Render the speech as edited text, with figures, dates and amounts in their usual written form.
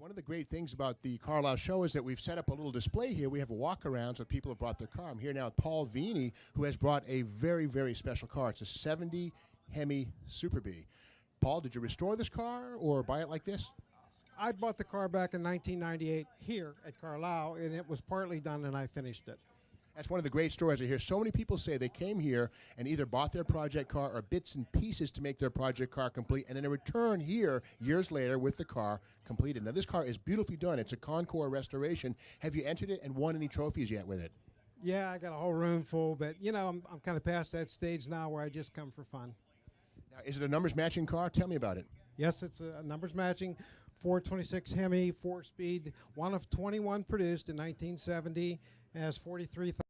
One of the great things about the Carlisle show is that we've set up a little display here. We have a walk-around so people have brought their car. I'm here now with Paul Vini, who has brought a very, very special car. It's a 70 HEMI Superbee. Paul, did you restore this car or buy it like this? I bought the car back in 1998 here at Carlisle, and it was partly done and I finished it. That's one of the great stories I hear. So many people say they came here and either bought their project car or bits and pieces to make their project car complete, and then in return here years later with the car completed. Now this car is beautifully done. It's a Concours restoration. Have you entered it and won any trophies yet with it? Yeah, I got a whole room full, but you know, I'm kind of past that stage now where I just come for fun. Now, is it a numbers matching car? Tell me about it. Yes, it's a numbers matching 426 HEMI, 4-speed, one of 21 produced in 1970, has 43,000.